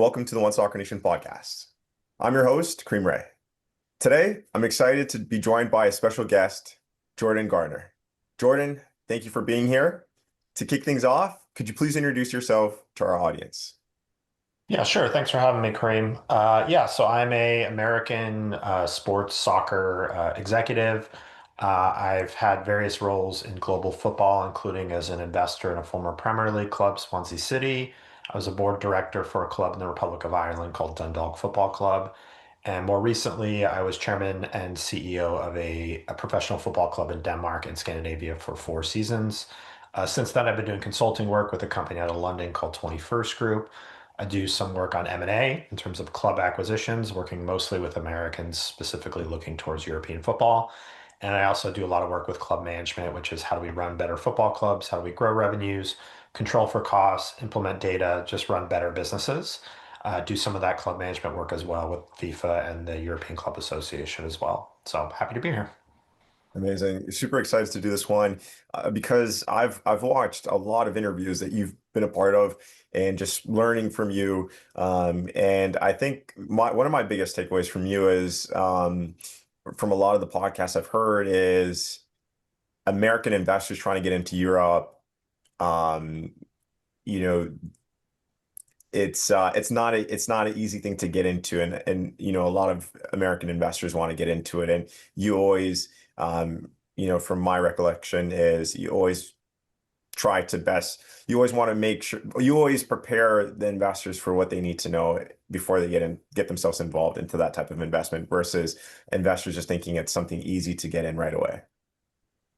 welcome to the One Soccer Nation podcast. I'm your host, Kareem Ray. Today, I'm excited to be joined by a special guest, Jordan Gardner. Jordan, thank you for being here. To kick things off, could you please introduce yourself to our audience? Yeah, sure. Thanks for having me, Kareem. So I'm a American sports soccer executive. I've had various roles in global football, including as an investor in a former Premier League club, Swansea City. I was a board director for a club in the Republic of Ireland called Dundalk Football Club. And more recently, I was chairman and CEO of a professional football club in Denmark and Scandinavia for 4 seasons. Since then, I've been doing consulting work with a company out of London called 21st Group. I do some work on M&A in terms of club acquisitions, working mostly with Americans, specifically looking towards European football. And I also do a lot of work with club management, which is how do we run better football clubs? How do we grow revenues, control for costs, implement data, just run better businesses? Do some of that club management work as well with FIFA and the European Club Association as well. So happy to be here. Amazing. Super excited to do this one because I've watched a lot of interviews that you've been a part of and just learning from you. And I think one of my biggest takeaways from you is from a lot of the podcasts I've heard is American investors trying to get into Europe. Um, you know, it's not an easy thing to get into, and a lot of American investors want to get into it, and you always from my recollection is you always try to best you always want to make sure you always prepare the investors for what they need to know before they get themselves involved into that type of investment versus investors just thinking it's something easy to get in right away.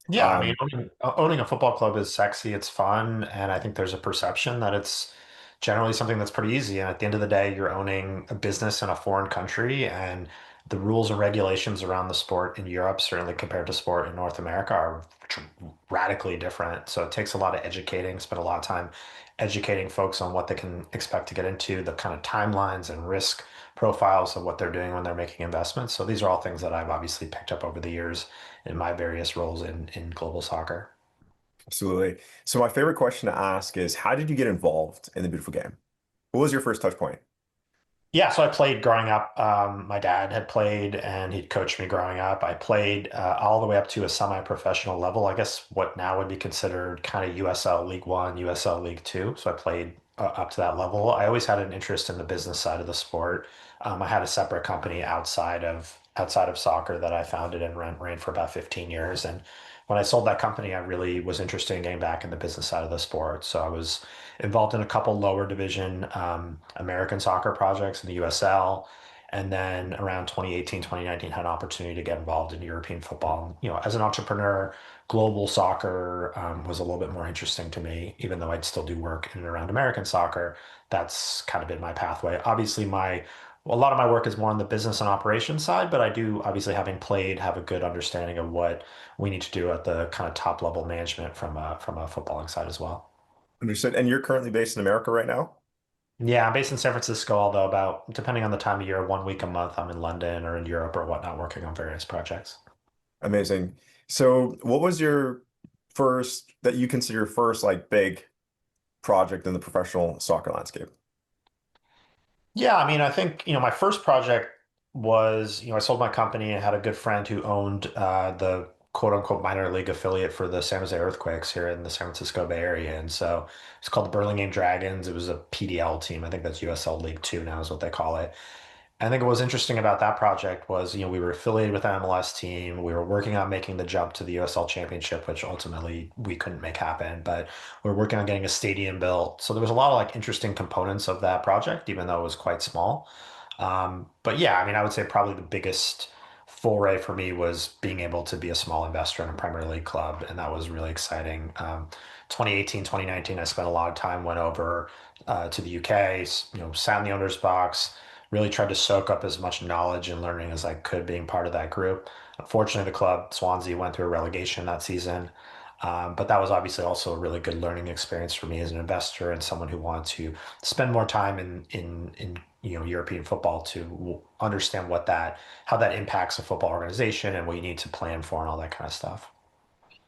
Yeah, I mean, um owning a football club is sexy, it's fun, and I think there's a perception that it's generally something that's pretty easy. And at the end of the day, you're owning a business in a foreign country, and the rules and regulations around the sport in Europe, certainly compared to sport in North America, are radically different. So it takes a lot of educating, spend a lot of time educating folks on what they can expect to get into, the kind of timelines and risk profiles of what they're doing when they're making investments. So these are all things that I've obviously picked up over the years in my various roles in global soccer. Absolutely. So my favorite question to ask is, how did you get involved in the beautiful game? What was your first touch point? Yeah, so I played growing up. My dad had played and he'd coached me growing up. I played all the way up to a semi-professional level, I guess what now would be considered kind of USL League One, USL League Two. So I played up to that level. I always had an interest in the business side of the sport. I had a separate company outside of soccer that I founded and ran for about 15 years. And when I sold that company, I really was interested in getting back in the business side of the sport. So I was involved in a couple lower division American soccer projects in the USL. And then around 2018, 2019, had an opportunity to get involved in European football. As an entrepreneur, global soccer was a little bit more interesting to me, even though I'd still do work in and around American soccer. That's kind of been my pathway. Obviously, a lot of my work is more on the business and operations side, but I do, obviously, having played, have a good understanding of what we need to do at the kind of top level management from a footballing side as well. Understood. And you're currently based in America right now? Yeah, I'm based in San Francisco, although about, depending on the time of year, 1 week a month, I'm in London or in Europe or whatnot, working on various projects. Amazing. So what was your first that you consider your first like big project in the professional soccer landscape? Yeah, I mean, I think, my first project was, I sold my company and had a good friend who owned the quote unquote minor league affiliate for the San Jose Earthquakes here in the San Francisco Bay Area. And so it's called the Burlingame Dragons. It was a PDL team. I think that's USL League Two now is what they call it. I think what was interesting about that project was, we were affiliated with an MLS team. We were working on making the jump to the USL Championship, which ultimately we couldn't make happen, but we were working on getting a stadium built. So there was a lot of like interesting components of that project, even though it was quite small. But yeah, I mean, I would say probably the biggest foray for me was being able to be a small investor in a Premier League club, and that was really exciting. 2018, 2019, I spent a lot of time, went over to the UK, sat in the owner's box, really tried to soak up as much knowledge and learning as I could being part of that group. Unfortunately, the club, Swansea, went through a relegation that season. But that was obviously also a really good learning experience for me as an investor and someone who wanted to spend more time in European football to understand how that impacts a football organization and what you need to plan for and all that kind of stuff.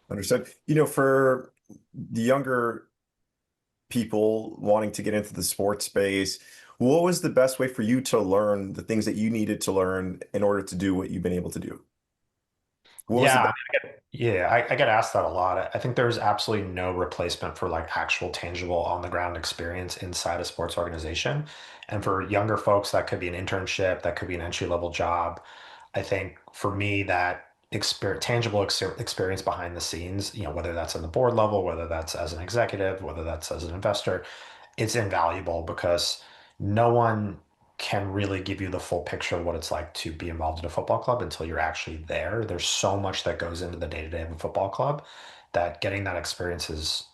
Understood. For the younger people wanting to get into the sports space, What was the best way for you to learn the things that you needed to learn in order to do what you've been able to do? What was the Yeah, best? I get asked that a lot. I think there's absolutely no replacement for like actual tangible on the ground experience inside a sports organization. And for younger folks, that could be an internship, that could be an entry level job. I think for me, that experience behind the scenes, whether that's on the board level, whether that's as an executive, whether that's as an investor, it's invaluable because no one can really give you the full picture of what it's like to be involved in a football club until you're actually there. There's so much that goes into the day-to-day of a football club that getting that experience is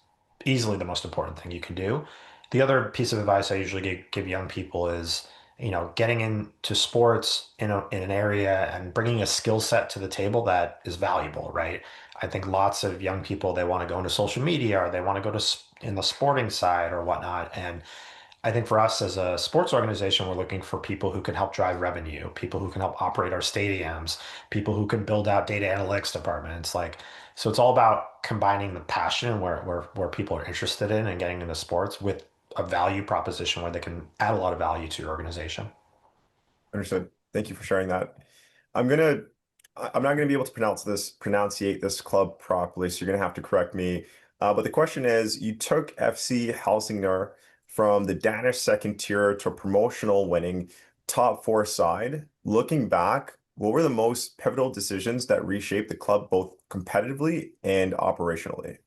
easily the most important thing you can do. The other piece of advice I usually give young people is, getting into sports in an area and bringing a skill set to the table that is valuable, right? I think lots of young people, they want to go into social media or they want to go to in the sporting side or whatnot. And I think for us as a sports organization, we're looking for people who can help drive revenue, people who can help operate our stadiums, people who can build out data analytics departments. So it's all about combining the passion where people are interested in and getting into sports with a value proposition where they can add a lot of value to your organization. Understood. Thank you for sharing that. I'm gonna, I'm not gonna be able to pronunciate this club properly, so you're gonna have to correct me. But the question is, you took FC Helsingør from the Danish second tier to a promotional winning top four side. Looking back, what were the most pivotal decisions that reshaped the club both competitively and operationally?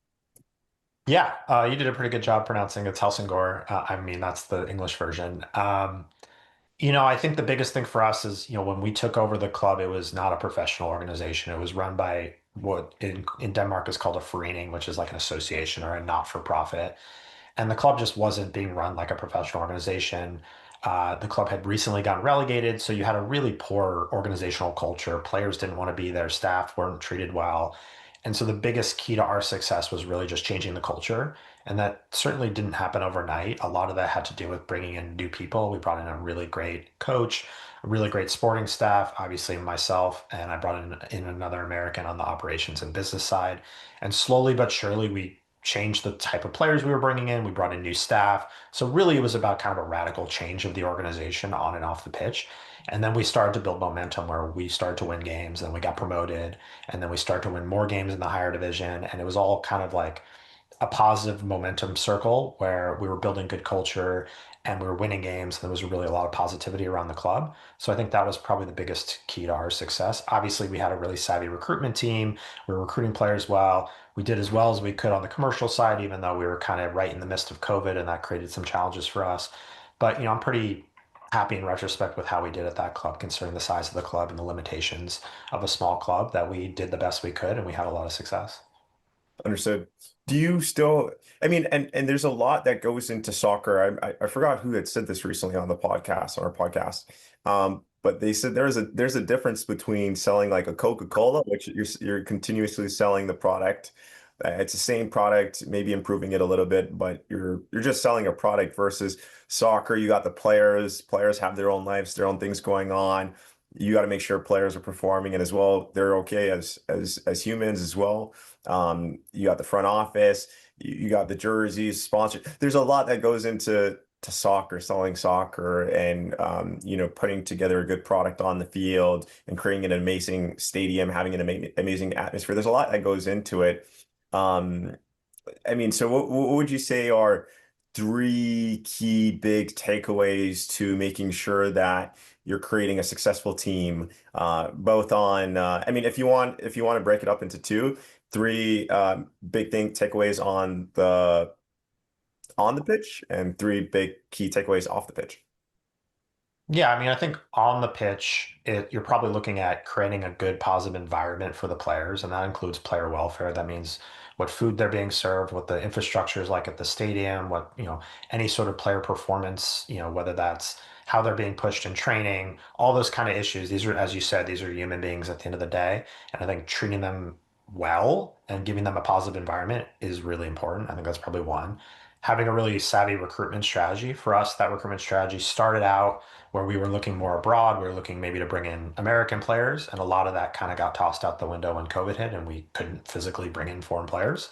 Yeah, you did a pretty good job pronouncing it Helsingør. I mean, that's the English version. I think the biggest thing for us is, when we took over the club, it was not a professional organization. It was run by what in Denmark is called a forening, which is like an association or a not-for-profit. And the club just wasn't being run like a professional organization. The club had recently gotten relegated, so you had a really poor organizational culture. Players didn't want to be there, staff weren't treated well. And so the biggest key to our success was really just changing the culture. And that certainly didn't happen overnight. A lot of that had to do with bringing in new people. We brought in a really great coach, a really great sporting staff, obviously myself, and I brought in another American on the operations and business side. And slowly but surely, we changed the type of players we were bringing in. We brought in new staff. So really, it was about kind of a radical change of the organization on and off the pitch. And then we started to build momentum where we started to win games and we got promoted. And then we started to win more games in the higher division. And it was all kind of like a positive momentum circle where we were building good culture and we were winning games. And there was really a lot of positivity around the club. So I think that was probably the biggest key to our success. Obviously, we had a really savvy recruitment team. We were recruiting players well. We did as well as we could on the commercial side, even though we were kind of right in the midst of COVID and that created some challenges for us. But, I'm pretty happy in retrospect with how we did at that club, considering the size of the club and the limitations of a small club, that we did the best we could and we had a lot of success. Understood. Do you still, I mean, and there's a lot that goes into soccer. I forgot who had said this recently on the podcast, on our podcast. But they said there's a difference between selling like a Coca-Cola, which you're continuously selling the product. It's the same product, maybe improving it a little bit, but you're just selling a product versus soccer. You got the players. Players have their own lives, their own things going on. You got to make sure players are performing and as well they're okay as humans as well. You got the front office, you got the jerseys, sponsor. There's a lot that goes into soccer, selling soccer, and putting together a good product on the field and creating an amazing stadium, having an amazing atmosphere. There's a lot that goes into it. Um, I mean, so what would you say are three key big takeaways to making sure that you're creating a successful team, both on, I mean, if you want to break it up into two, three big takeaways on the pitch and three big key takeaways off the pitch. Yeah, I mean, I think on the pitch, you're probably looking at creating a good, positive environment for the players, and that includes player welfare. That means what food they're being served, what the infrastructure is like at the stadium, what, any sort of player performance, whether that's how they're being pushed in training, all those kind of issues. These are, as you said, these are human beings at the end of the day. And I think treating them well and giving them a positive environment is really important. I think that's probably one. Having a really savvy recruitment strategy. For us, that recruitment strategy started out where we were looking more abroad. We were looking maybe to bring in American players, and a lot of that kind of got tossed out the window when COVID hit and we couldn't physically bring in foreign players.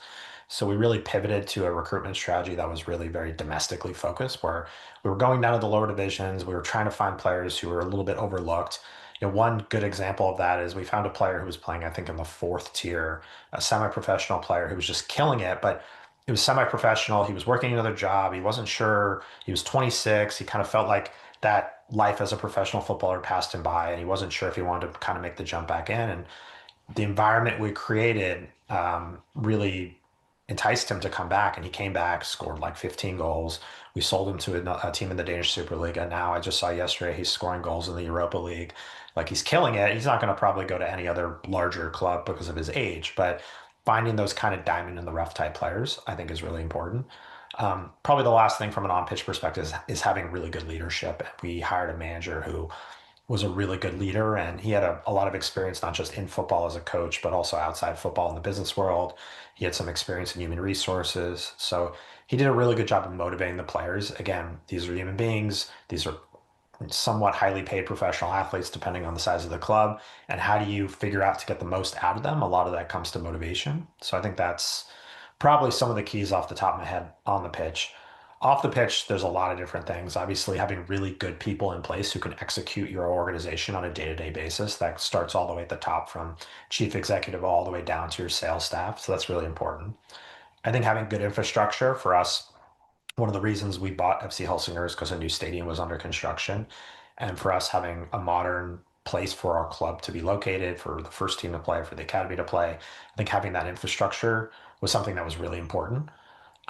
So we really pivoted to a recruitment strategy that was really very domestically focused, where we were going down to the lower divisions. We were trying to find players who were a little bit overlooked. One good example of that is we found a player who was playing, I think, in the fourth tier, a semi-professional player who was just killing it, but he was semi-professional. He was working another job. He wasn't sure. He was 26. He kind of felt like that life as a professional footballer passed him by, and he wasn't sure if he wanted to kind of make the jump back in. And the environment we created really enticed him to come back, and he came back, scored like 15 goals. We sold him to a team in the Danish Super League, and now I just saw yesterday he's scoring goals in the Europa League. Like he's killing it. He's not going to probably go to any other larger club because of his age, but finding those kind of diamond in the rough type players, I think, is really important. Probably the last thing from an on-pitch perspective is having really good leadership. We hired a manager who was a really good leader, and he had a lot of experience, not just in football as a coach, but also outside football in the business world. He had some experience in human resources. So he did a really good job of motivating the players. Again, these are human beings. These are somewhat highly paid professional athletes, depending on the size of the club. And how do you figure out to get the most out of them? A lot of that comes to motivation. So I think that's probably some of the keys off the top of my head on the pitch. Off the pitch, there's a lot of different things. Obviously, having really good people in place who can execute your organization on a day-to-day basis. That starts all the way at the top from chief executive all the way down to your sales staff. So that's really important. I think having good infrastructure for us, one of the reasons we bought FC Helsingør is because a new stadium was under construction. And for us, having a modern place for our club to be located, for the first team to play, for the academy to play, I think having that infrastructure was something that was really important.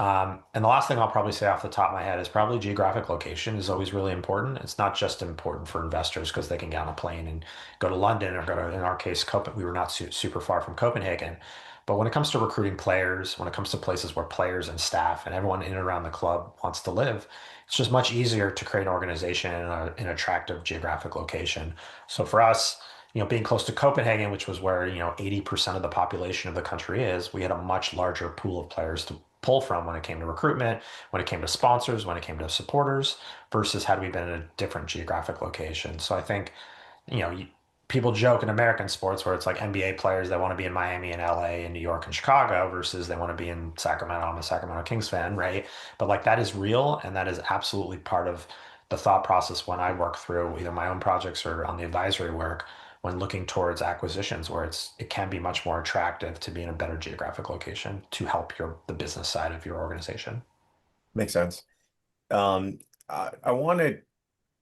And the last thing I'll probably say off the top of my head is probably geographic location is always really important. It's not just important for investors because they can get on a plane and go to London or go to, in our case, we were not super far from Copenhagen. But when it comes to recruiting players, when it comes to places where players and staff and everyone in and around the club wants to live, it's just much easier to create an organization in an attractive geographic location. So for us, being close to Copenhagen, which was where, 80% of the population of the country is, we had a much larger pool of players to pull from when it came to recruitment, when it came to sponsors, when it came to supporters, versus had we been in a different geographic location. So I think, you know, you, people joke in American sports where it's like NBA players that want to be in Miami and LA and New York and Chicago versus they want to be in Sacramento. I'm a Sacramento Kings fan, right? But like that is real and that is absolutely part of the thought process when I work through either my own projects or on the advisory work when looking towards acquisitions where it can be much more attractive to be in a better geographic location to help the business side of your organization. Makes sense. Um, I want to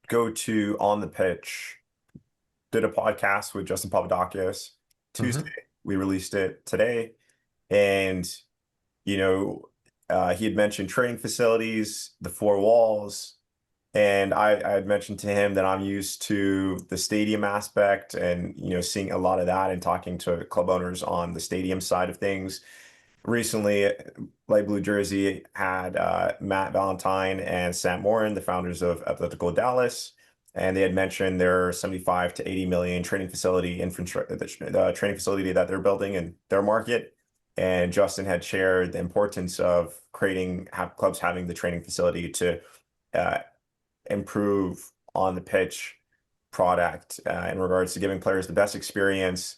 go to On the Pitch. Did a podcast with Justin Papadakis Tuesday. Hmm. We released it today, and you know, he had mentioned training facilities, the four walls, and I had mentioned to him that I'm used to the stadium aspect and seeing a lot of that and talking to club owners on the stadium side of things. Recently, Light Blue Jersey had Matt Valentine and Sam Morin, the founders of Atletico Dallas, and they had mentioned their 75 to 80 million training facility infrastructure, the training facility that they're building in their market. And Justin had shared the importance of clubs having the training facility to uh, improve on the pitch product in regards to giving players the best experience,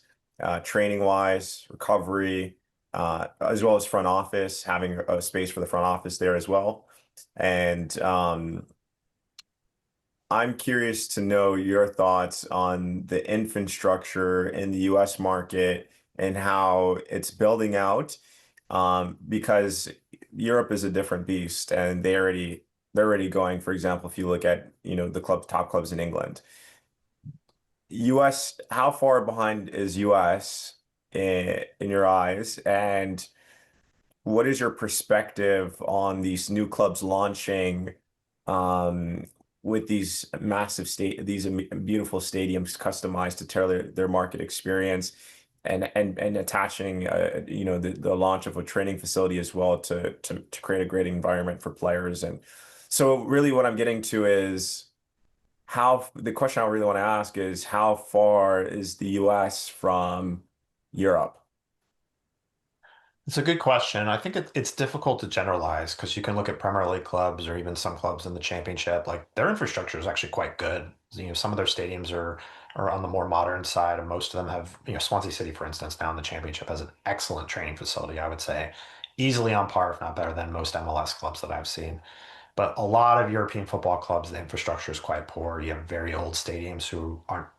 training wise, recovery, as well as front office, having a space for the front office there as well. And I'm curious to know your thoughts on the infrastructure in the US market and how it's building out, because Europe is a different beast and they're already going, for example, if you look at, the top clubs in England. US, how far behind is US in your eyes? And what is your perspective on these new clubs launching um, with these beautiful stadiums customized to tailor their market experience and attaching the launch of a training facility as well to create a great environment for players. And so really what I'm getting to is the question I really want to ask is how far is the US from Europe? It's a good question. I think it's difficult to generalize because you can look at Premier League clubs or even some clubs in the Championship. Like their infrastructure is actually quite good. Some of their stadiums are on the more modern side, and most of them have. Swansea City, for instance, now in the Championship has an excellent training facility, I would say, easily on par, if not better than most MLS clubs that I've seen. But a lot of European football clubs, the infrastructure is quite poor. You have very old stadiums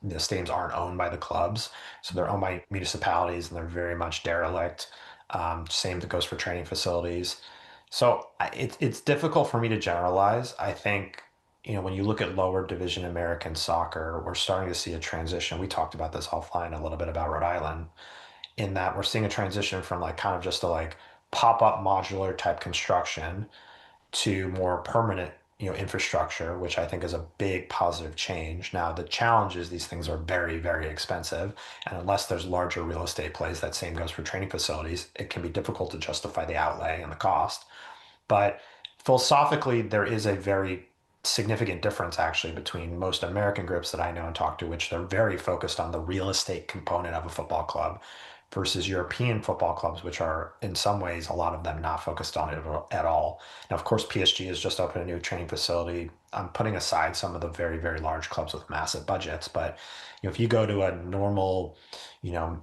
the stadiums aren't owned by the clubs. So they're owned by municipalities and they're very much derelict. Same that goes for training facilities. So it's difficult for me to generalize. I think, when you look at lower division American soccer, we're starting to see a transition. We talked about this offline a little bit about Rhode Island, in that we're seeing a transition from like kind of just a like pop-up modular type construction to more permanent, infrastructure, which I think is a big positive change. Now, the challenge is these things are very, very expensive, and unless there's larger real estate plays, that same goes for training facilities, it can be difficult to justify the outlay and the cost. But philosophically, there is a very significant difference actually between most American groups that I know and talk to, which they're very focused on the real estate component of a football club, versus European football clubs, which are in some ways, a lot of them not focused on it at all. Now, of course, PSG has just opened a new training facility. I'm putting aside some of the very, very large clubs with massive budgets, but if you go to a normal,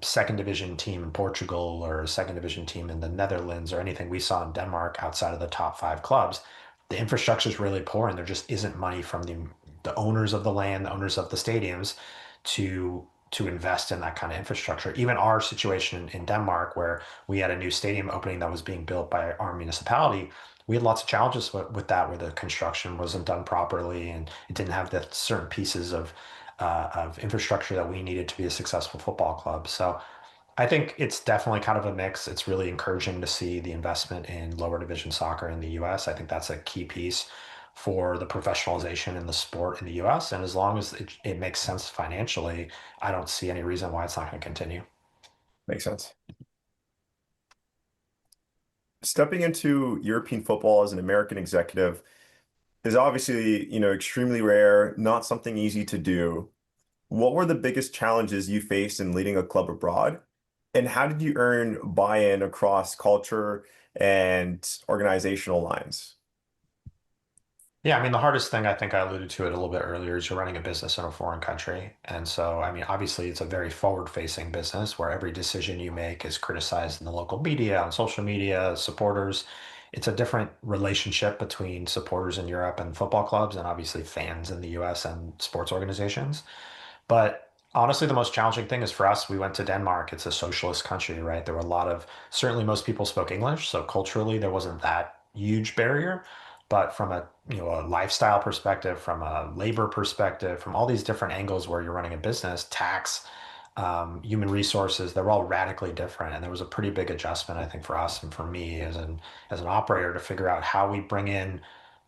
second division team in Portugal or a second division team in the Netherlands or anything we saw in Denmark outside of the top five clubs, the infrastructure is really poor and there just isn't money from the owners of the land, the owners of the stadiums to invest in that kind of infrastructure. Even our situation in Denmark, where we had a new stadium opening that was being built by our municipality, we had lots of challenges with that, where the construction wasn't done properly and it didn't have the certain pieces of infrastructure that we needed to be a successful football club. So I think it's definitely kind of a mix. It's really encouraging to see the investment in lower division soccer in the US. I think that's a key piece for the professionalization in the sport in the US. And as long as it makes sense financially, I don't see any reason why it's not going to continue. Makes sense. Stepping into European football as an American executive is obviously, extremely rare, not something easy to do. What were the biggest challenges you faced in leading a club abroad? And how did you earn buy-in across culture and organizational lines? Yeah, I mean, the hardest thing, I think I alluded to it a little bit earlier, is you're running a business in a foreign country. And so, I mean, obviously, it's a very forward-facing business where every decision you make is criticized in the local media, on social media, supporters. It's a different relationship between supporters in Europe and football clubs, and obviously fans in the US and sports organizations. But honestly, the most challenging thing is for us, we went to Denmark. It's a socialist country, right? There were a lot of, certainly most people spoke English, so culturally there wasn't that huge barrier. But from a lifestyle perspective, from a labor perspective, from all these different angles where you're running a business, tax, human resources, they're all radically different. And there was a pretty big adjustment, I think, for us and for me as an operator to figure out how we bring in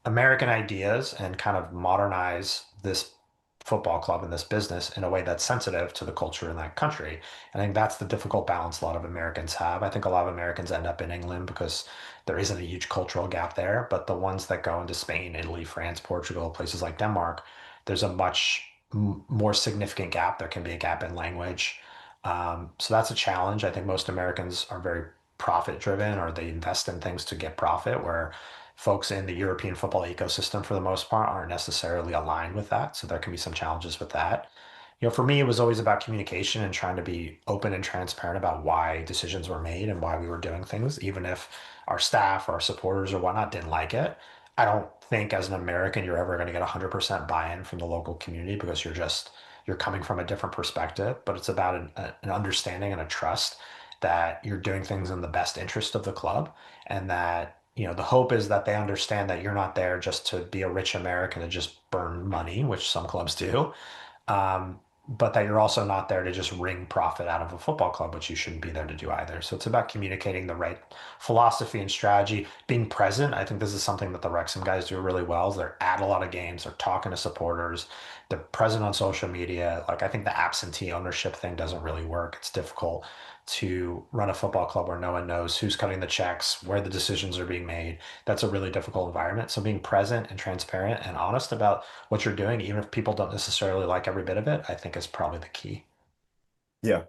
American ideas and kind of modernize this football club and this business in a way that's sensitive to the culture in that country. I think that's the difficult balance a lot of Americans have. I think a lot of Americans end up in England because there isn't a huge cultural gap there, but the ones that go into Spain, Italy, France, Portugal, places like Denmark, there's a much more significant gap. There can be a gap in language. So that's a challenge. I think most Americans are very profit driven, or they invest in things to get profit, where folks in the European football ecosystem, for the most part, aren't necessarily aligned with that. So there can be some challenges with that. For me, it was always about communication and trying to be open and transparent about why decisions were made and why we were doing things, even if our staff, our supporters, or whatnot didn't like it. I don't think as an American you're ever going to get 100% buy-in from the local community, because you're coming from a different perspective. But it's about an understanding and a trust that you're doing things in the best interest of the club, and that the hope is that they understand that you're not there just to be a rich American and just burn money, which some clubs do, um, but that you're also not there to just wring profit out of a football club, which you shouldn't be there to do either. So it's about communicating the right philosophy and strategy, being present. I think this is something that the Wrexham guys do really well. Is they're at a lot of games, they're talking to supporters, they're present on social media. Like, I think the absentee ownership thing doesn't really work. It's difficult to run a football club where no one knows who's cutting the checks, where the decisions are being made. That's a really difficult environment. So being present and transparent and honest about what you're doing, even if people don't necessarily like every bit of it, I think is probably the key. Yeah,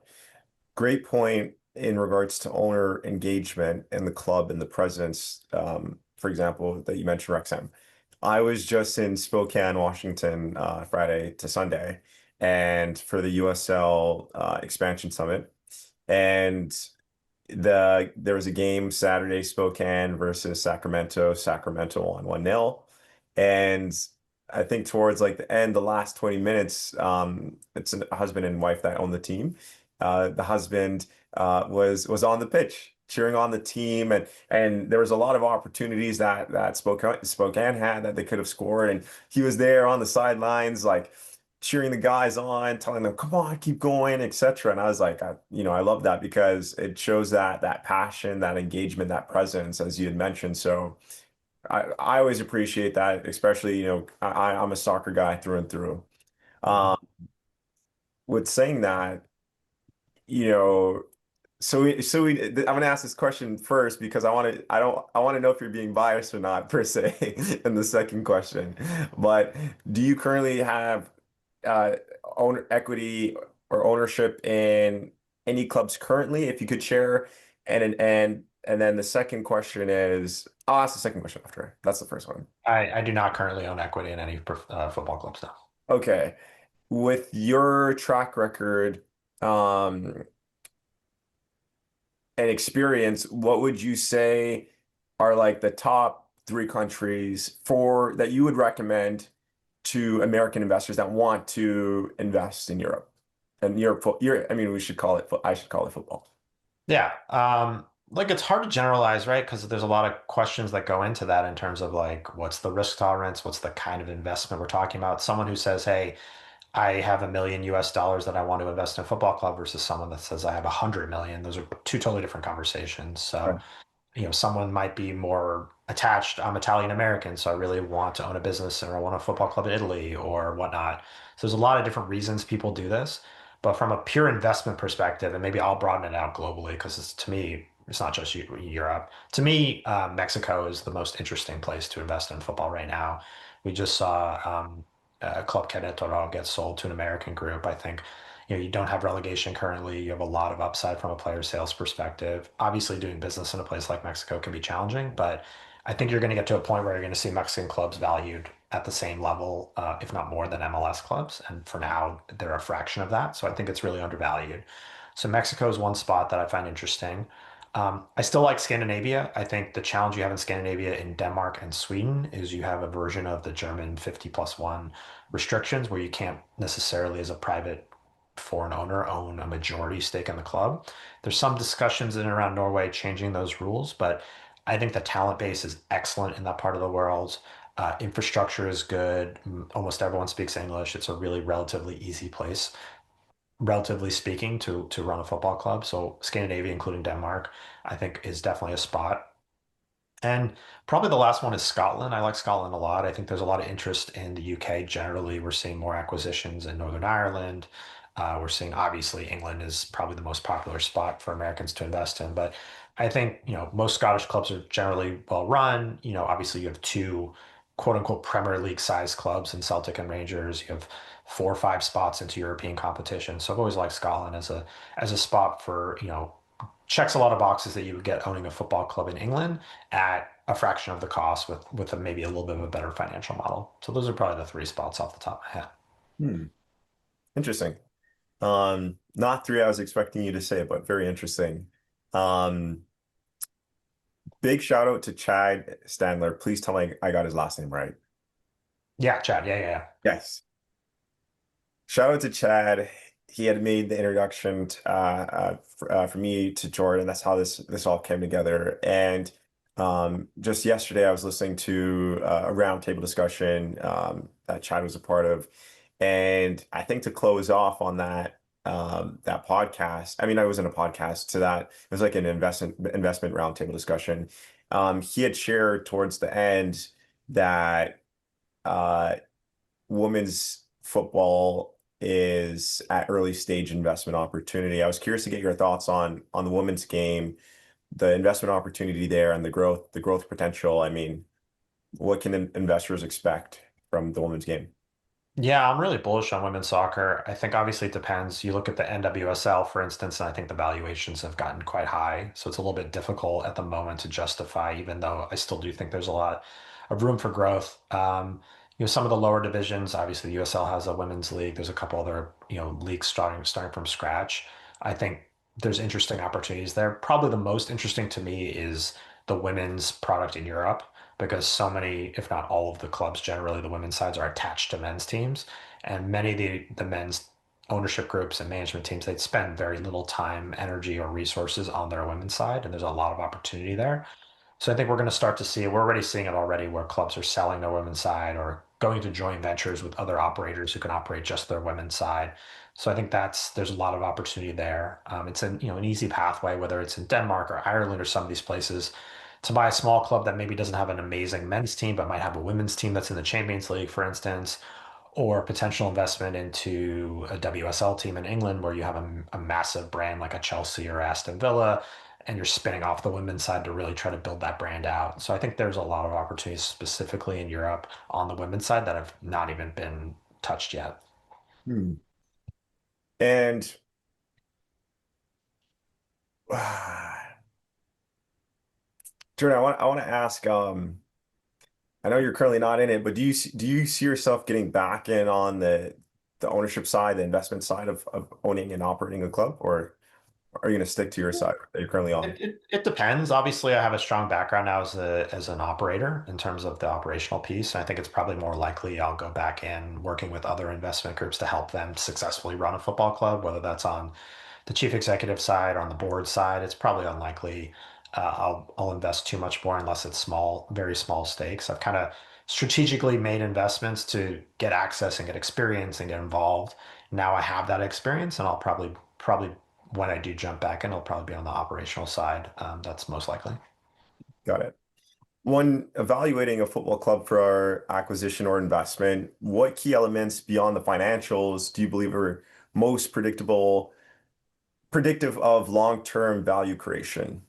great point in regards to owner engagement and the club and the presidents, for example, that you mentioned, Wrexham. I was just in Spokane, Washington, Friday to Sunday, and for the USL Expansion Summit. And there was a game Saturday, Spokane versus Sacramento. Sacramento won 1-0. And I think towards like the end, the last 20 minutes, it's a husband and wife that own the team. The husband was on the pitch cheering on the team, and there was a lot of opportunities that Spokane had that they could have scored, and he was there on the sidelines like cheering the guys on, telling them, "Come on, keep going," etc. And I was like, I love that because it shows that passion, that engagement, that presence, as you had mentioned. So I always appreciate that, especially, I'm a soccer guy through and through. Mhm. Um, with saying that, you know, I'm gonna ask this question first because I want to know if you're being biased or not per se in the second question. But do you currently have uh own equity or ownership in any clubs currently, if you could share? And then the second question is, I'll ask the second question after. That's the first one. I do not currently own equity in any football clubs now. Okay. With your track record, um, and experience, what would you say are like the top three countries for that you would recommend to American investors that want to invest in Europe? And I mean, we should call it, I should call it football. Yeah. Like it's hard to generalize, right? Because there's a lot of questions that go into that in terms of like what's the risk tolerance, what's the kind of investment we're talking about. Someone who says, "Hey, I have $1 million that I want to invest in a football club," versus someone that says I have 100 million. Those are two totally different conversations. So Right. someone might be more attached. I'm Italian American, so I really want to own a business or I want a football club in Italy or whatnot. So there's a lot of different reasons people do this. But from a pure investment perspective, and maybe I'll broaden it out globally because to me, it's not just Europe. To me, Mexico is the most interesting place to invest in football right now. We just saw Club Querétaro get sold to an American group. I think you don't have relegation currently. You have a lot of upside from a player sales perspective. Obviously, doing business in a place like Mexico can be challenging, but I think you're going to get to a point where you're going to see Mexican clubs valued at the same level, if not more than MLS clubs. And for now, they're a fraction of that. So I think it's really undervalued. So Mexico is one spot that I find interesting. I still like Scandinavia. I think the challenge you have in Scandinavia in Denmark and Sweden is you have a version of the German 50+1 restrictions where you can't necessarily, as a private foreign owner, own a majority stake in the club. There's some discussions in and around Norway changing those rules, but I think the talent base is excellent in that part of the world. Infrastructure is good. Almost everyone speaks English. It's a really relatively easy place, relatively speaking, to run a football club. So Scandinavia, including Denmark, I think is definitely a spot. And probably the last one is Scotland. I like Scotland a lot. I think there's a lot of interest in the UK generally. We're seeing more acquisitions in Northern Ireland. We're seeing obviously England is probably the most popular spot for Americans to invest in. But I think, most Scottish clubs are generally well run. Obviously you have two quote unquote Premier League sized clubs in Celtic and Rangers. You have 4 or 5 spots into European competition. So I've always liked Scotland as a spot for, checks a lot of boxes that you would get owning a football club in England at a fraction of the cost with maybe a little bit of a better financial model. So those are probably the three spots off the top of my head. Hmm. Interesting. Not three I was expecting you to say, but very interesting. Um, Big shout out to Chad Standler. Please tell me I got his last name right. Yeah, Chad. Yeah, yeah, yeah. Yes. Shout out to Chad. He had made the introduction for me to Jordan. That's how this all came together. And just yesterday, I was listening to a roundtable discussion that Chad was a part of, and I think to close off on that podcast. I mean, I wasn't a podcast to that. It was like an investment roundtable discussion. He had shared towards the end that uh, women's football is at early stage investment opportunity. I was curious to get your thoughts on the women's game, the investment opportunity there, and the growth potential. I mean, what can investors expect from the women's game? Yeah, I'm really bullish on women's soccer. I think obviously it depends. You look at the NWSL, for instance, and I think the valuations have gotten quite high. So it's a little bit difficult at the moment to justify, even though I still do think there's a lot of room for growth. Some of the lower divisions, obviously the USL has a women's league. There's a couple other, leagues starting from scratch. I think there's interesting opportunities there. Probably the most interesting to me is the women's product in Europe because so many, if not all of the clubs, generally the women's sides are attached to men's teams, and many of the men's ownership groups and management teams, they'd spend very little time, energy, or resources on their women's side, and there's a lot of opportunity there. So I think we're going to start to see, we're already seeing it already where clubs are selling their women's side or going to joint ventures with other operators who can operate just their women's side. So I think there's a lot of opportunity there. It's an easy pathway, whether it's in Denmark or Ireland or some of these places, to buy a small club that maybe doesn't have an amazing men's team, but might have a women's team that's in the Champions League, for instance, or potential investment into a WSL team in England where you have a massive brand like a Chelsea or Aston Villa, and you're spinning off the women's side to really try to build that brand out. So I think there's a lot of opportunities specifically in Europe on the women's side that have not even been touched yet. Hmm. And Jordan, I want to ask, I know you're currently not in it, but do you see yourself getting back in on the ownership side, the investment side of owning and operating a club, or are you going to stick to your side that you're currently on? It depends. Obviously, I have a strong background now as an operator in terms of the operational piece. And I think it's probably more likely I'll go back in working with other investment groups to help them successfully run a football club, whether that's on the chief executive side or on the board side. It's probably unlikely I'll invest too much more unless it's small, very small stakes. I've kind of strategically made investments to get access and get experience and get involved. Now I have that experience, and I'll probably when I do jump back in, it'll probably be on the operational side. That's most likely. Got it. When evaluating a football club for our acquisition or investment, what key elements beyond the financials do you believe are most predictive of long-term value creation?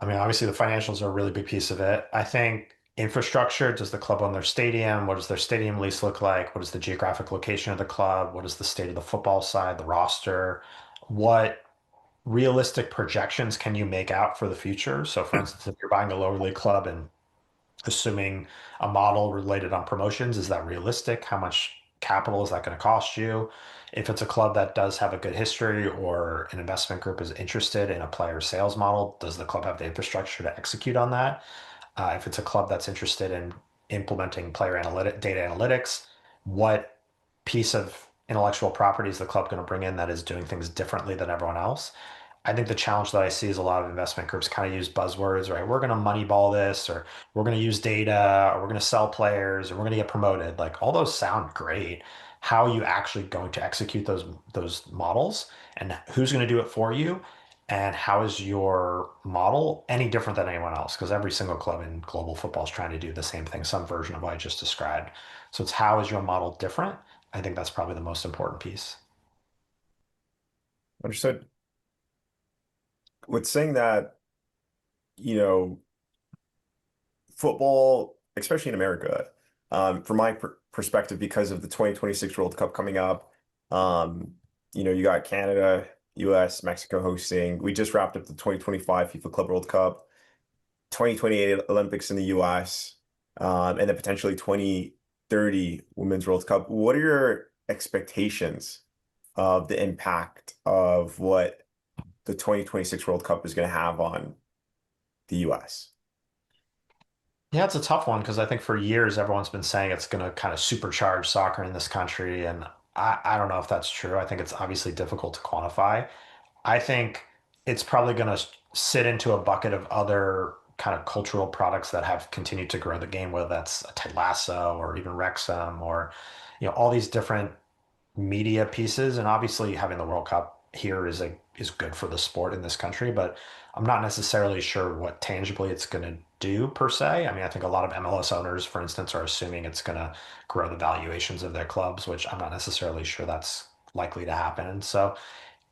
I mean, obviously the financials are a really big piece of it. I think infrastructure, does the club own their stadium? What does their stadium lease look like? What is the geographic location of the club? What is the state of the football side, the roster? What realistic projections can you make out for the future? So, for instance, if you're buying a lower league club and assuming a model related on promotions, is that realistic? How much capital is that going to cost you? If it's a club that does have a good history or an investment group is interested in a player sales model, does the club have the infrastructure to execute on that? If it's a club that's interested in implementing data analytics, what piece of intellectual property is the club going to bring in that is doing things differently than everyone else? I think the challenge that I see is a lot of investment groups kind of use buzzwords, right? We're going to moneyball this, or we're going to use data, or we're going to sell players, or we're going to get promoted. Like all those sound great. How are you actually going to execute those models, and who's going to do it for you? And how is your model any different than anyone else? Because every single club in global football is trying to do the same thing, some version of what I just described. So it's how is your model different? I think that's probably the most important piece. Understood. With saying that, you know, football, especially in America, from my perspective, because of the 2026 World Cup coming up, you got Canada, US, Mexico hosting. We just wrapped up the 2025 FIFA Club World Cup, 2028 Olympics in the US, and then potentially 2030 Women's World Cup. What are your expectations of the impact of what the 2026 World Cup is going to have on the US? Yeah, it's a tough one because I think for years everyone's been saying it's going to kind of supercharge soccer in this country, and I don't know if that's true. I think it's obviously difficult to quantify. I think it's probably going to sit into a bucket of other kind of cultural products that have continued to grow the game, whether that's a Ted Lasso or even Wrexham or all these different media pieces, and obviously having the World Cup here is good for the sport in this country, but I'm not necessarily sure what tangibly it's going to do per se. I mean, I think a lot of MLS owners, for instance, are assuming it's going to grow the valuations of their clubs, which I'm not necessarily sure that's likely to happen. And so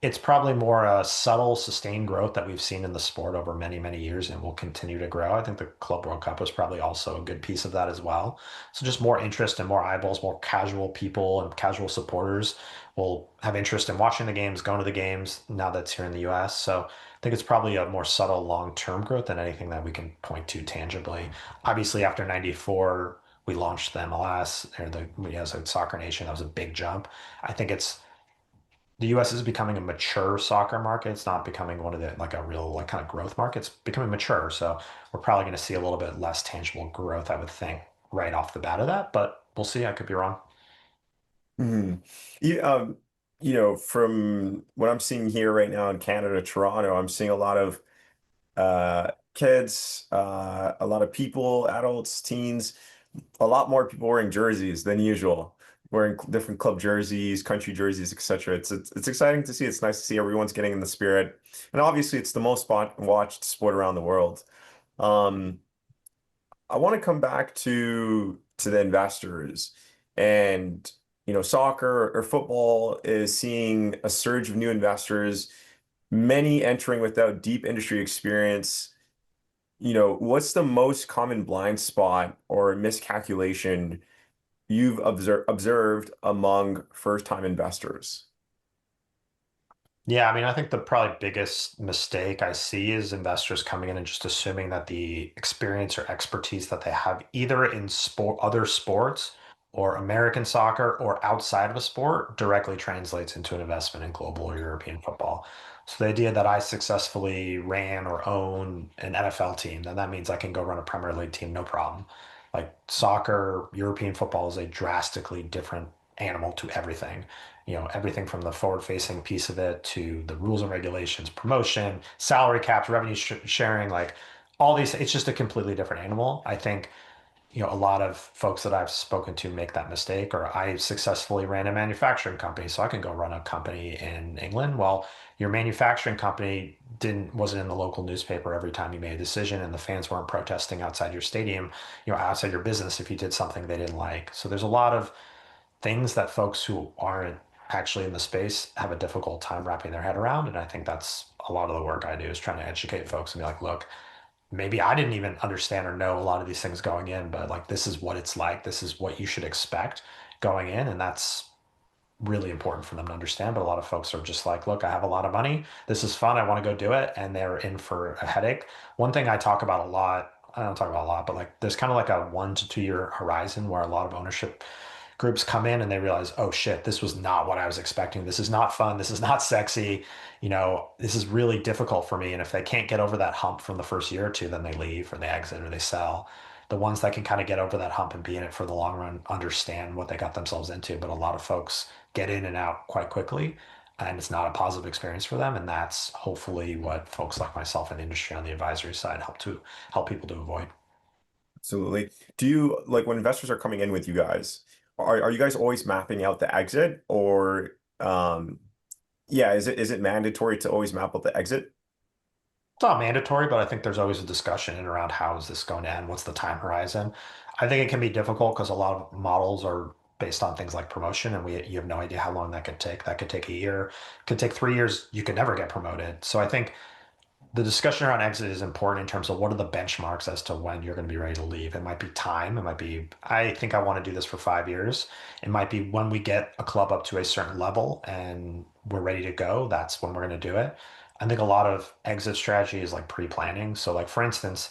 it's probably more a subtle, sustained growth that we've seen in the sport over many, many years and will continue to grow. I think the Club World Cup was probably also a good piece of that as well. So just more interest and more eyeballs, more casual people and casual supporters will have interest in watching the games, going to the games now that's here in the US. So I think it's probably a more subtle long-term growth than anything that we can point to tangibly. Obviously, after 94, we launched the MLS or as a soccer nation. That was a big jump. I think it's the US is becoming a mature soccer market. It's not becoming one of the like a real like kind of growth market. It's becoming mature. So we're probably going to see a little bit less tangible growth, I would think, right off the bat of that. But we'll see. I could be wrong. Mhm. Yeah, from what I'm seeing here right now in Canada, Toronto, I'm seeing a lot of kids, a lot of people, adults, teens, a lot more people wearing jerseys than usual, wearing different club jerseys, country jerseys, etc. It's exciting to see. It's nice to see everyone's getting in the spirit, and obviously, it's the most watched sport around the world. Um, I want to come back to the investors, and soccer or football is seeing a surge of new investors, many entering without deep industry experience. What's the most common blind spot or miscalculation you've observed among first-time investors? Yeah, I mean, I think the probably biggest mistake I see is investors coming in and just assuming that the experience or expertise that they have either in other sports or American soccer or outside of a sport directly translates into an investment in global or European football. So the idea that I successfully ran or own an NFL team, then that means I can go run a Premier League team, no problem. Like soccer, European football is a drastically different animal to everything, everything from the forward facing piece of it to the rules and regulations, promotion, salary caps, revenue sharing, like all these, it's just a completely different animal. I think, a lot of folks that I've spoken to make that mistake, or I successfully ran a manufacturing company, so I can go run a company in England. Well, your manufacturing company wasn't in the local newspaper every time you made a decision, and the fans weren't protesting outside your stadium, outside your business if you did something they didn't like. So there's a lot of things that folks who aren't actually in the space have a difficult time wrapping their head around. And I think that's a lot of the work I do is trying to educate folks and be like, look, maybe I didn't even understand or know a lot of these things going in, but like this is what it's like. This is what you should expect going in. And that's really important for them to understand. But a lot of folks are just like, look, I have a lot of money. This is fun. I want to go do it. And they're in for a headache. One thing I talk about a lot, I don't talk about a lot, but like there's kind of like a 1 to 2 year horizon where a lot of ownership groups come in and they realize, oh shit, this was not what I was expecting. This is not fun. This is not sexy. This is really difficult for me. And if they can't get over that hump from the first year or two, then they leave or they exit or they sell. The ones that can kind of get over that hump and be in it for the long run understand what they got themselves into. But a lot of folks get in and out quite quickly, and it's not a positive experience for them. And that's hopefully what folks like myself in the industry on the advisory side help people to avoid. Absolutely. Do you like when investors are coming in with you guys, are you guys always mapping out the exit or yeah, is it mandatory to always map out the exit? It's not mandatory, but I think there's always a discussion in around how is this going to end? What's the time horizon? I think it can be difficult because a lot of models are based on things like promotion, and you have no idea how long that could take. That could take a year, could take 3 years. You could never get promoted. So I think the discussion around exit is important in terms of what are the benchmarks as to when you're going to be ready to leave. It might be time. It might be, I think I want to do this for 5 years. It might be when we get a club up to a certain level and we're ready to go. That's when we're going to do it. I think a lot of exit strategy is like pre-planning. So like for instance,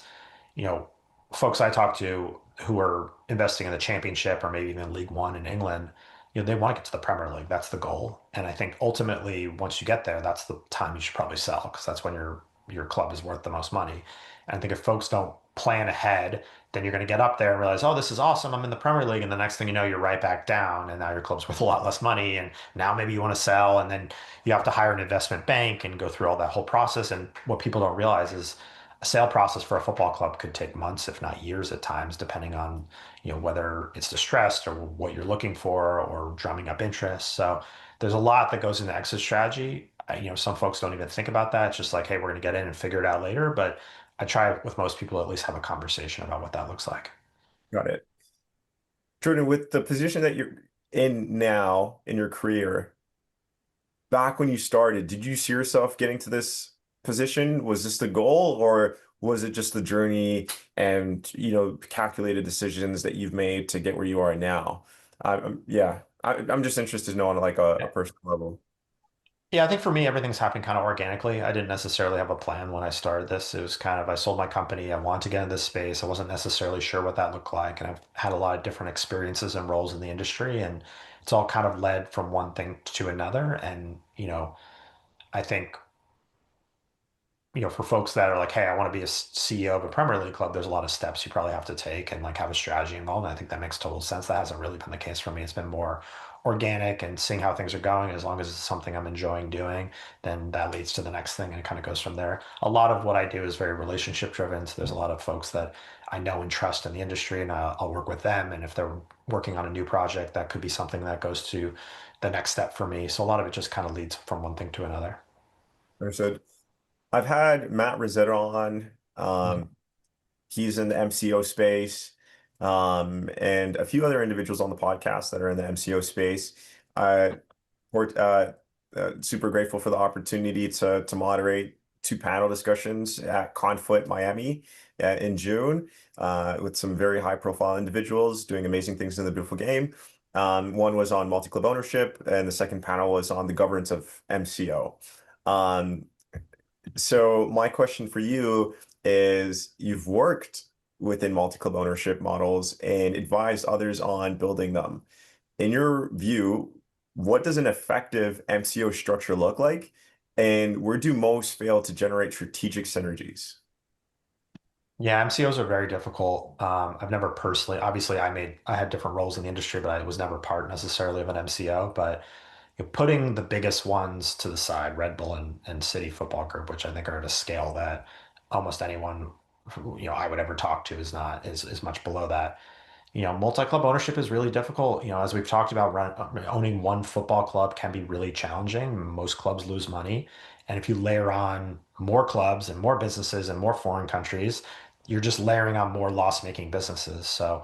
you know, folks I talk to who are investing in the championship or maybe even League One in England, they want to get to the Premier League. That's the goal. And I think ultimately, once you get there, that's the time you should probably sell because that's when your club is worth the most money. And I think if folks don't plan ahead, then you're going to get up there and realize, oh, this is awesome. I'm in the Premier League. And the next thing you know, you're right back down. And now your club's worth a lot less money. And now maybe you want to sell. And then you have to hire an investment bank and go through all that whole process. And what people don't realize is a sale process for a football club could take months, if not years at times, depending on, whether it's distressed or what you're looking for or drumming up interest. So there's a lot that goes into exit strategy. Some folks don't even think about that. It's just like, hey, we're going to get in and figure it out later. But I try with most people at least have a conversation about what that looks like. Got it. Jordan, with the position that you're in now in your career, back when you started, did you see yourself getting to this position? Was this the goal, or was it just the journey and, calculated decisions that you've made to get where you are now? Yeah, I'm just interested to know on like a personal level. Yeah, I think for me, everything's happened kind of organically. I didn't necessarily have a plan when I started this. It was kind of, I sold my company. I wanted to get in this space. I wasn't necessarily sure what that looked like. And I've had a lot of different experiences and roles in the industry. And it's all kind of led from one thing to another. And, I think for folks that are like, hey, I want to be a CEO of a Premier League club, there's a lot of steps you probably have to take and like have a strategy involved. And I think that makes total sense. That hasn't really been the case for me. It's been more organic and seeing how things are going. As long as it's something I'm enjoying doing, then that leads to the next thing and it kind of goes from there. A lot of what I do is very relationship driven. So there's a lot of folks that I know and trust in the industry, and I'll work with them. And if they're working on a new project, that could be something that goes to the next step for me. So a lot of it just kind of leads from one thing to another. Understood. I've had Matt Rosetta on. Mhm. He's in the MCO space, and a few other individuals on the podcast that are in the MCO space. Uh, Super grateful for the opportunity to moderate two panel discussions at Conflict Miami in June with some very high profile individuals doing amazing things in the beautiful game. One was on multi-club ownership, and the second panel was on the governance of MCO. Um, so my question for you is, you've worked within multi-club ownership models and advised others on building them. In your view, what does an effective MCO structure look like? And where do most fail to generate strategic synergies? Yeah, MCOs are very difficult. I've never personally, obviously, I had different roles in the industry, but I was never part necessarily of an MCO. But putting the biggest ones to the side, Red Bull and City Football Group, which I think are at a scale that almost anyone I would ever talk to is much below that. Multi-club ownership is really difficult. As we've talked about, owning one football club can be really challenging. Most clubs lose money. And if you layer on more clubs and more businesses and more foreign countries, you're just layering on more loss-making businesses. So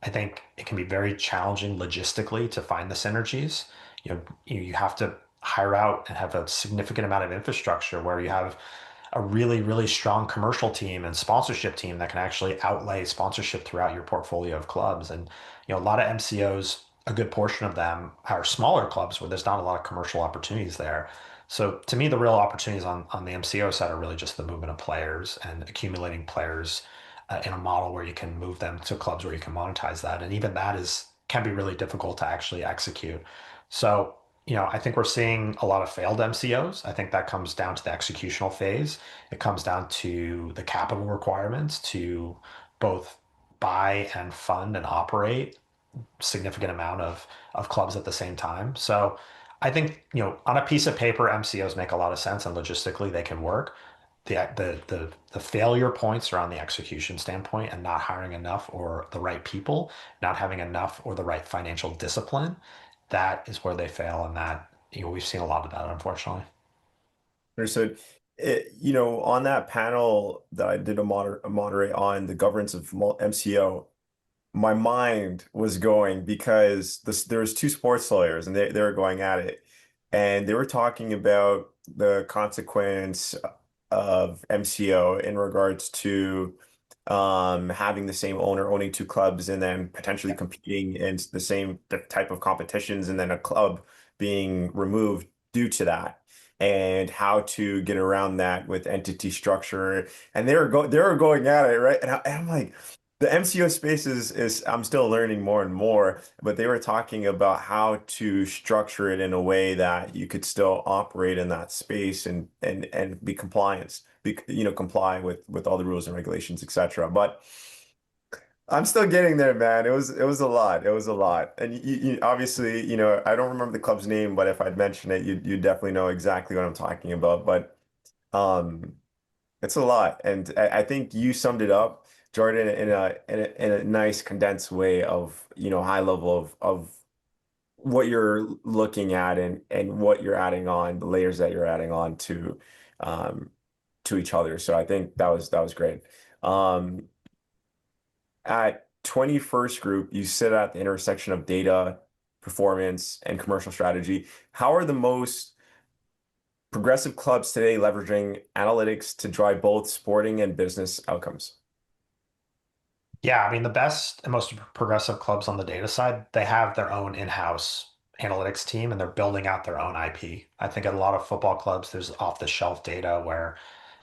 I think it can be very challenging logistically to find the synergies. You have to hire out and have a significant amount of infrastructure where you have a really, really strong commercial team and sponsorship team that can actually outlay sponsorship throughout your portfolio of clubs. And, a lot of MCOs, a good portion of them are smaller clubs where there's not a lot of commercial opportunities there. So to me, the real opportunities on the MCO side are really just the movement of players and accumulating players in a model where you can move them to clubs where you can monetize that. And even that is can be really difficult to actually execute. So, I think we're seeing a lot of failed MCOs. I think that comes down to the executional phase. It comes down to the capital requirements to both buy and fund and operate significant amount of clubs at the same time. So I think, on a piece of paper, MCOs make a lot of sense and logistically they can work. The failure points are on the execution standpoint and not hiring enough or the right people, not having enough or the right financial discipline. That is where they fail, and that we've seen a lot of that, unfortunately. Understood. On that panel that I did a moderate on the governance of MCO, my mind was going because there was two sports lawyers and they were going at it, and they were talking about the consequence of MCO in regards to having the same owner owning two clubs and then potentially competing in the same type of competitions, and then a club being removed due to that, and how to get around that with entity structure. And they were going at it, right? And I'm like, the MCO space is I'm still learning more and more, but they were talking about how to structure it in a way that you could still operate in that space and be comply with all the rules and regulations, etc. But I'm still getting there, man. It was a lot. It was a lot. And you obviously, I don't remember the club's name, but if I'd mention it, you definitely know exactly what I'm talking about. But um it's a lot, and I think you summed it up, Jordan, in a nice condensed way of, high level of what you're looking at and what you're adding on, the layers that you're adding on um to each other. So I think that was great. Um at 21st Group, you sit at the intersection of data, performance, and commercial strategy. How are the most progressive clubs today leveraging analytics to drive both sporting and business outcomes? Yeah, I mean, the best and most progressive clubs on the data side, they have their own in-house. analytics team and they're building out their own IP. I think at a lot of football clubs, there's off-the-shelf data where,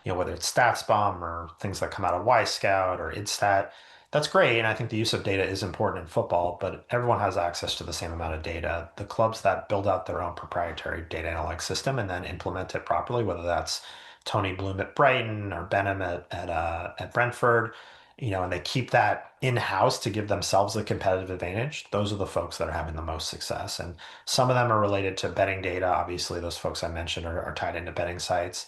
whether it's StatsBomb or things that come out of Y-Scout or IDStat, that's great. And I think the use of data is important in football, but everyone has access to the same amount of data. The clubs that build out their own proprietary data analytics system and then implement it properly, whether that's Tony Bloom at Brighton or Benham at Brentford, and they keep that in-house to give themselves a competitive advantage. Those are the folks that are having the most success. And some of them are related to betting data. Obviously, those folks I mentioned are tied into betting sites.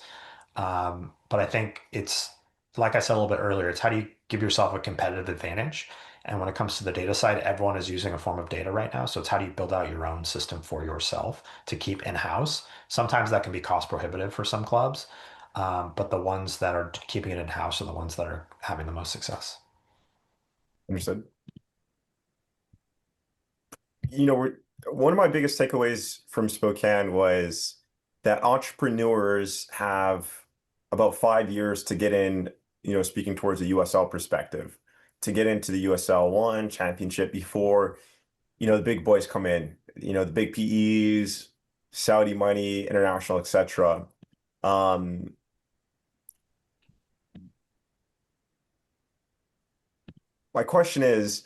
But I think it's, like I said a little bit earlier, it's how do you give yourself a competitive advantage? And when it comes to the data side, everyone is using a form of data right now. So it's how do you build out your own system for yourself to keep in-house? Sometimes that can be cost prohibitive for some clubs, but the ones that are keeping it in-house are the ones that are having the most success. Understood. One of my biggest takeaways from Spokane was that entrepreneurs have about 5 years to get in, speaking towards the USL perspective, to get into the USL One championship before, the big boys come in, the big PEs, Saudi money, international, etc. Um, my question is,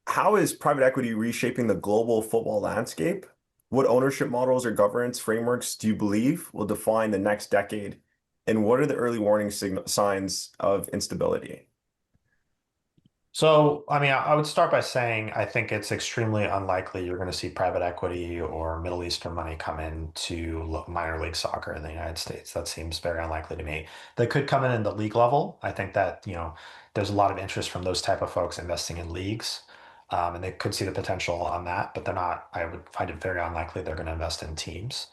how is private equity reshaping the global football landscape? What ownership models or governance frameworks do you believe will define the next decade? And what are the early warning signs of instability? So, I mean, I would start by saying I think it's extremely unlikely you're going to see private equity or Middle Eastern money come into minor league soccer in the United States. That seems very unlikely to me. They could come in the league level. I think that, there's a lot of interest from those type of folks investing in leagues, and they could see the potential on that, but they're not, I would find it very unlikely they're going to invest in teams.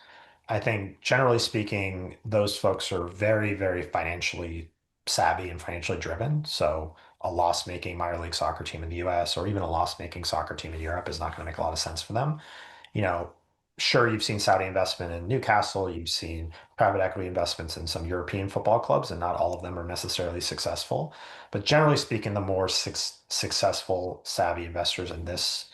I think generally speaking, those folks are very, very financially savvy and financially driven. So a loss-making minor league soccer team in the US or even a loss-making soccer team in Europe is not going to make a lot of sense for them. You know, sure, you've seen Saudi investment in Newcastle, you've seen private equity investments in some European football clubs, and not all of them are necessarily successful. But generally speaking, the more successful, savvy investors in this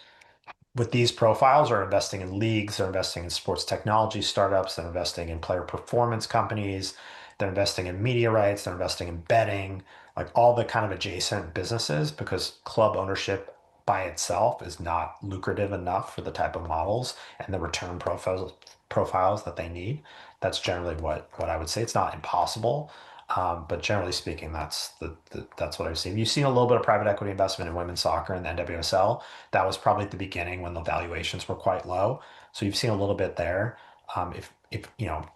with these profiles are investing in leagues, they're investing in sports technology startups, they're investing in player performance companies, they're investing in media rights, they're investing in betting, like all the kind of adjacent businesses, because club ownership by itself is not lucrative enough for the type of models and the return profiles that they need. That's generally what I would say. It's not impossible, but generally speaking, that's what I've seen. You've seen a little bit of private equity investment in women's soccer and the NWSL. That was probably at the beginning when the valuations were quite low. So you've seen a little bit there. If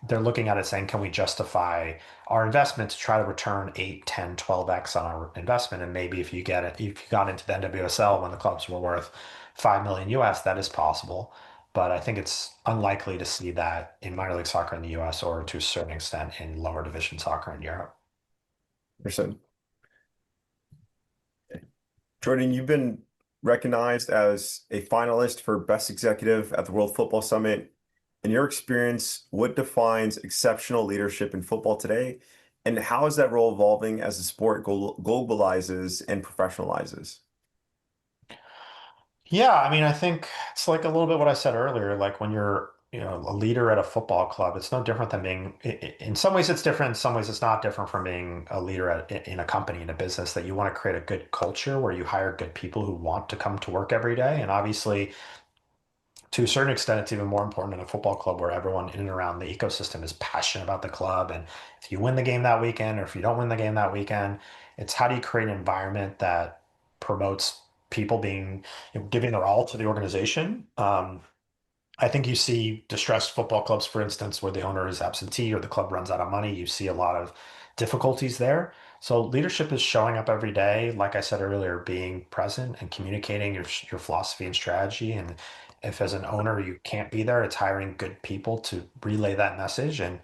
they're looking at it saying, can we justify our investment to try to return 8, 10, 12x on our investment? And maybe if you got into the NWSL when the clubs were worth 5 million US, that is possible. But I think it's unlikely to see that in minor league soccer in the US or to a certain extent in lower division soccer in Europe. Understood. Jordan, you've been recognized as a finalist for Best Executive at the World Football Summit. In your experience, what defines exceptional leadership in football today? And how is that role evolving as the sport globalizes and professionalizes? Yeah, I mean, I think it's like a little bit what I said earlier. Like when you're, a leader at a football club, it's no different than being, in some ways it's different, in some ways it's not different from being a leader in a company, in a business, that you want to create a good culture where you hire good people who want to come to work every day. And obviously, to a certain extent, it's even more important in a football club where everyone in and around the ecosystem is passionate about the club. And if you win the game that weekend, or if you don't win the game that weekend, it's how do you create an environment that promotes people being, giving their all to the organization. I think you see distressed football clubs, for instance, where the owner is absentee or the club runs out of money. You see a lot of difficulties there. So leadership is showing up every day, like I said earlier, being present and communicating your philosophy and strategy. And if as an owner you can't be there, it's hiring good people to relay that message. And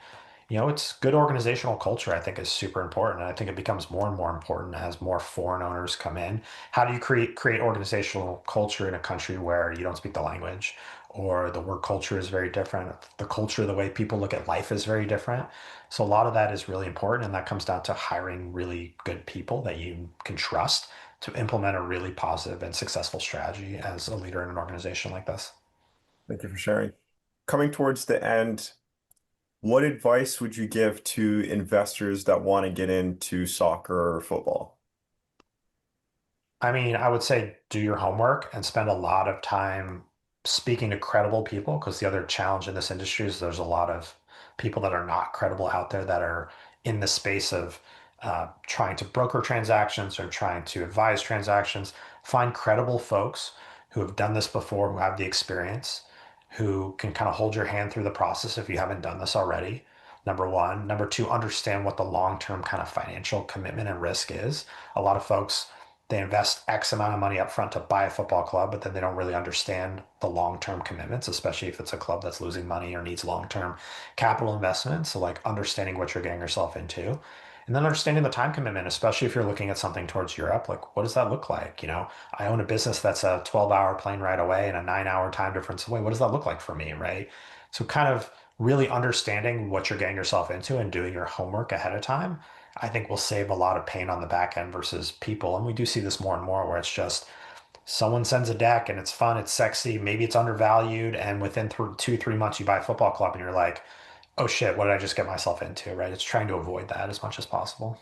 it's good organizational culture, I think, is super important. And I think it becomes more and more important as more foreign owners come in. How do you create organizational culture in a country where you don't speak the language, or the work culture is very different? The culture, the way people look at life is very different. So a lot of that is really important. And that comes down to hiring really good people that you can trust to implement a really positive and successful strategy as a leader in an organization like this. Thank you for sharing. Coming towards the end, what advice would you give to investors that want to get into soccer or football? I mean, I would say do your homework and spend a lot of time speaking to credible people because the other challenge in this industry is there's a lot of people that are not credible out there that are in the space of trying to broker transactions or trying to advise transactions. Find credible folks who have done this before, who have the experience, who can kind of hold your hand through the process if you haven't done this already. Number one. Number two, understand what the long-term kind of financial commitment and risk is. A lot of folks they invest X amount of money up front to buy a football club, but then they don't really understand the long-term commitments, especially if it's a club that's losing money or needs long-term capital investment. So like understanding what you're getting yourself into. And then understanding the time commitment, especially if you're looking at something towards Europe, like what does that look like? I own a business that's a 12-hour plane ride away and a 9-hour time difference away. What does that look like for me, right? So kind of really understanding what you're getting yourself into and doing your homework ahead of time I think will save a lot of pain on the back end versus people. And we do see this more and more where it's just someone sends a deck and it's fun, it's sexy, maybe it's undervalued, and within 2, 3 months you buy a football club and you're like, oh shit, what did I just get myself into? Right? It's trying to avoid that as much as possible.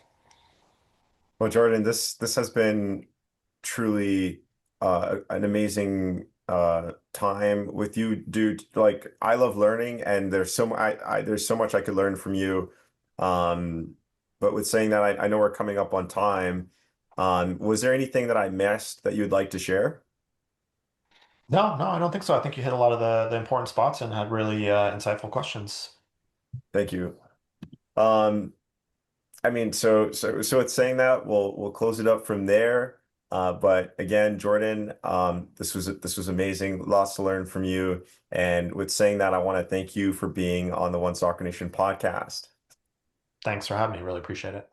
Well, Jordan, this has been truly an amazing time with you, dude. Like I love learning, and there's so much I could learn from you. Um, but with saying that, I know we're coming up on time. Was there anything that I missed that you'd like to share? No, no, I don't think so. I think you hit a lot of the important spots and had really insightful questions. Thank you. Um, I mean, so it's saying that we'll close it up from there. But again, Jordan, this was amazing. Lots to learn from you. And with saying that, I want to thank you for being on the One Soccer Nation podcast. Thanks for having me. Really appreciate it.